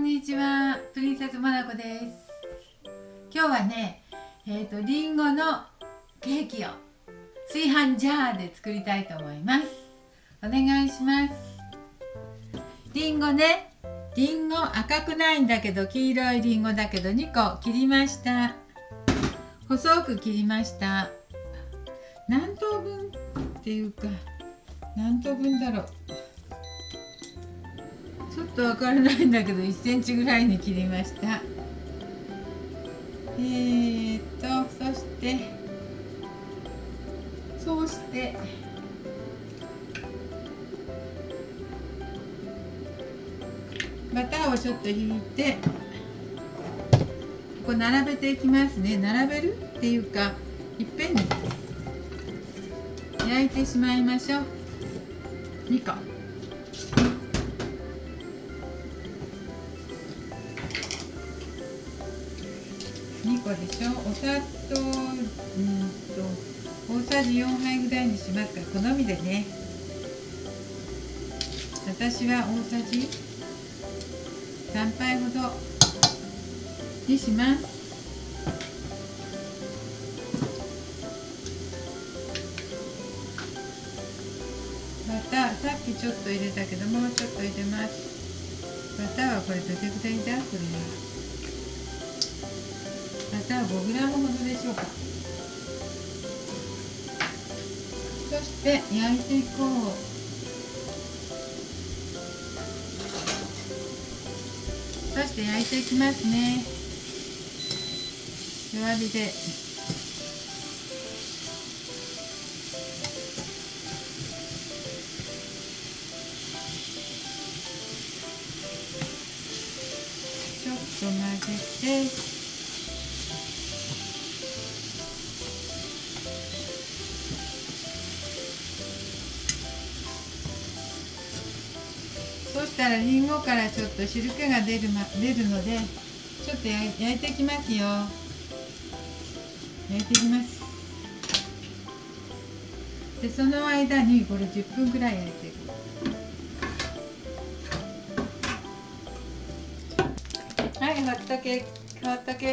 にちは、プリンセスモナコです。今日はね、リンゴのケーキを炊飯ジャーで作りたいと思います。お願いします。リンゴね、リンゴ赤くないんだけど黄色いリンゴだけど2個切りました。細く切りました。何等分っていうか何等分だろう、ちょっとわからないんだけど1センチぐらいに切りました。そしてバターをちょっとひいてここ並べていきますね。並べるっていうかいっぺんに焼いてしまいましょう。2個でしょ。お砂糖大さじ4杯ぐらいにしますから好みでね。私は大さじ3杯ほどにします。バターさっきちょっと入れたけどもうちょっと入れます。バターはこれどれぐらいだ。これはバター 5g ほどでしょうか。そして焼いていこう。そして焼いていきますね。弱火で。ちょっと混ぜてそしたらりんごからちょっと汁気が出るのでちょっと焼いていきますよ。焼いていきます。でその間にこれ10分ぐらい焼いていく。はい、ホットケー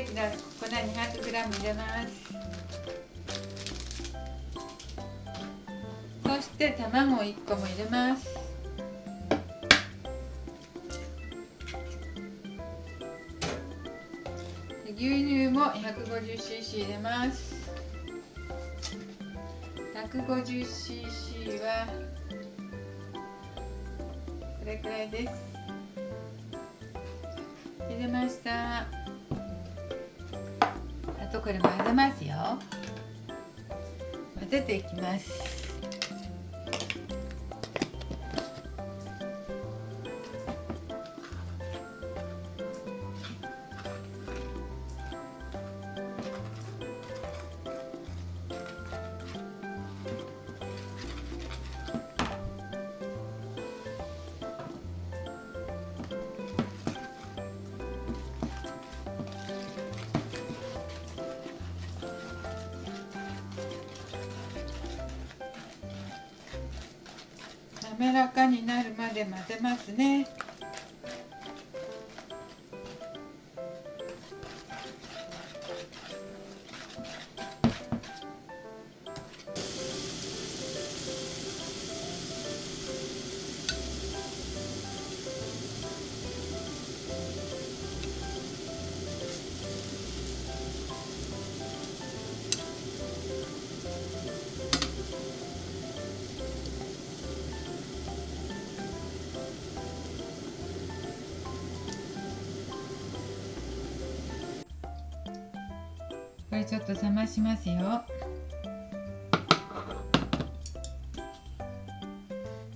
キの粉 200g 入れます。そして卵を1個も入れます。牛乳も 150cc 入れます。 150cc はこれくらいです。入れました。あとこれ混ぜますよ。混ぜていきます。滑らかになるまで混ぜますね。これちょっと冷ましますよ。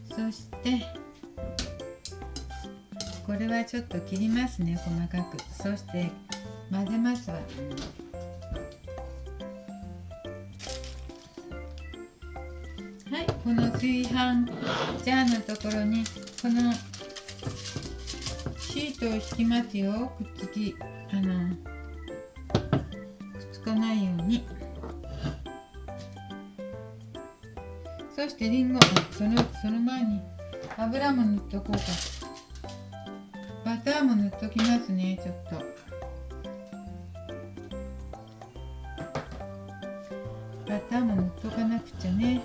そしてこれはちょっと切りますね、細かく。そして混ぜますわ。はい、この炊飯ジャーのところにこのシートを敷きますよ。くっつかないように。そしてりんご、その前に油も塗っとこうか。バターも塗っときますね。ちょっとバターも塗っとかなくちゃね。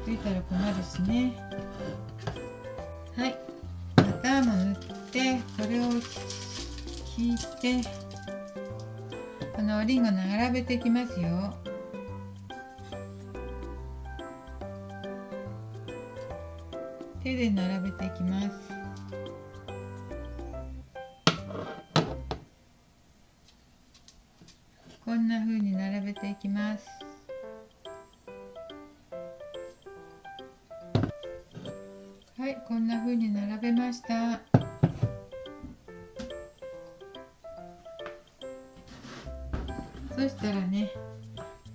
ついたら困るしね。はい、バターも塗ってこれを引いて、このおりんご並べていきますよ。手で並べていきます。こんな風に並べていきます。はい、こんな風に並べました。そしたらね、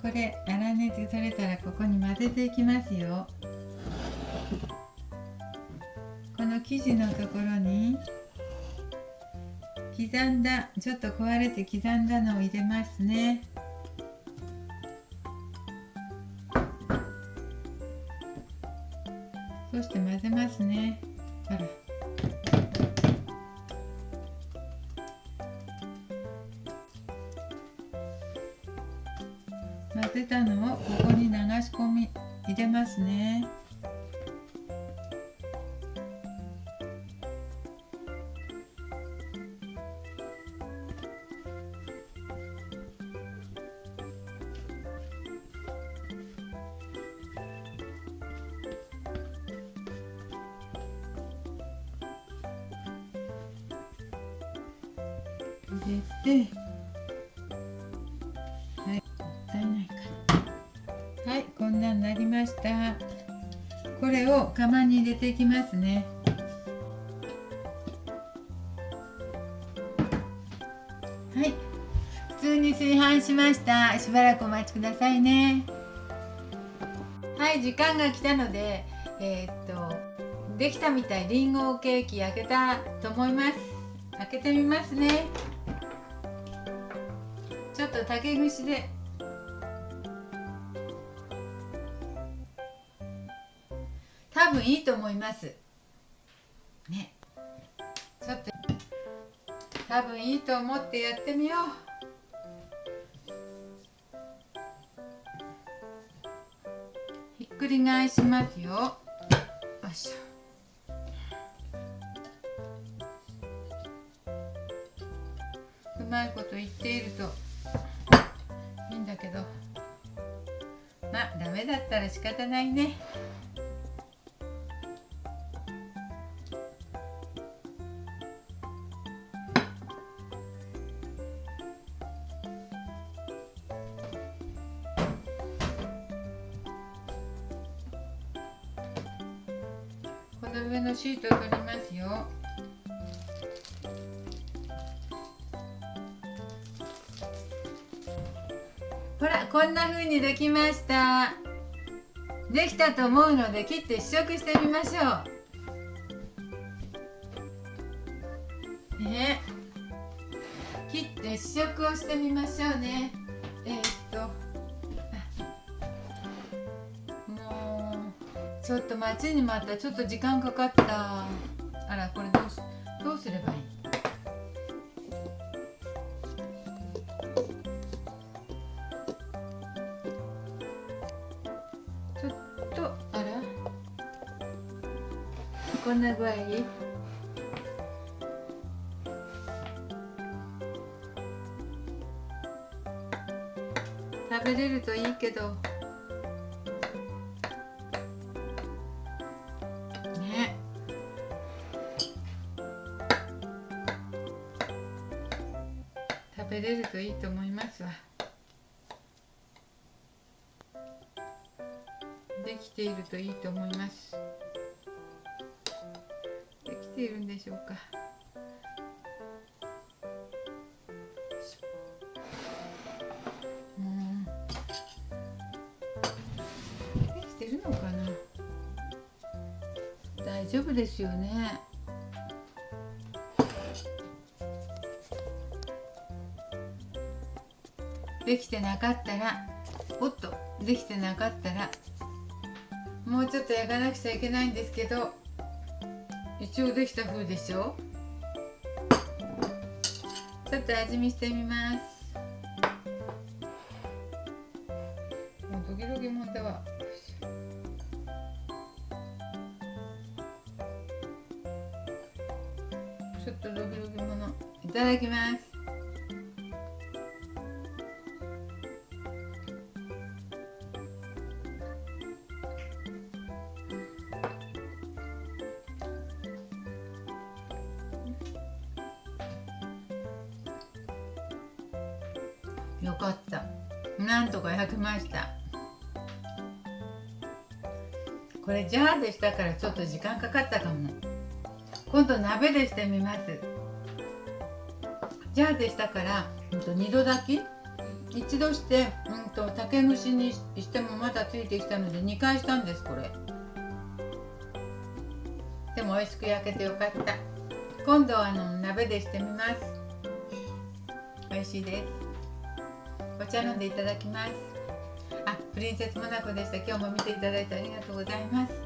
これ粗熱取れたらここに混ぜていきますよ。この生地のところに刻んだ、ちょっと壊れて刻んだのを入れますね。そして混ぜますね。あら、混ぜたのをここに流し込み入れますね。入れて、はい、もったいないから。はい、こんなになりました。これを釜に入れていきますね。はい、普通に炊飯しました。しばらくお待ちくださいね。はい、時間が来たので、できたみたい。りんごケーキ焼けたと思います。開けてみますね。ちょっと竹串で多分いいと思いますね。ちょっと多分いいと思ってやってみよう。ひっくり返しますよ。よいしょ。うまいこと言っているといいんだけど、まあダメだったら仕方ないね。この上のシートを取りますよ。ほら、こんな風にできました。できたと思うので切って試食してみましょうね。切って試食をしてみましょうね。もうちょっと待ちに待った。ちょっと時間かかった。あら、これどうすればいい。ちょっとあら、こんな具合。食べれるといいけどね。食べれるといいと思いますわ。できているといいと思います。できているんでしょうか。できてるのかな。大丈夫ですよね。できてなかったら、おっと、できてなかったらもうちょっと焼かなくちゃいけないんですけど、一応できた風でしょ。ちょっと味見してみます。もうドキドキもんだわ。ちょっとドキドキものいただきます。よかった。なんとか焼けました。これジャーでしたからちょっと時間かかったかも。今度鍋でしてみます。ジャーでしたから2度炊き、一度して竹串にしてもまだついてきたので2回したんです。これでも美味しく焼けてよかった。今度は鍋でしてみます。美味しいです。お茶飲んでいただきます。プリンセスモナコでした。今日も見ていただいてありがとうございます。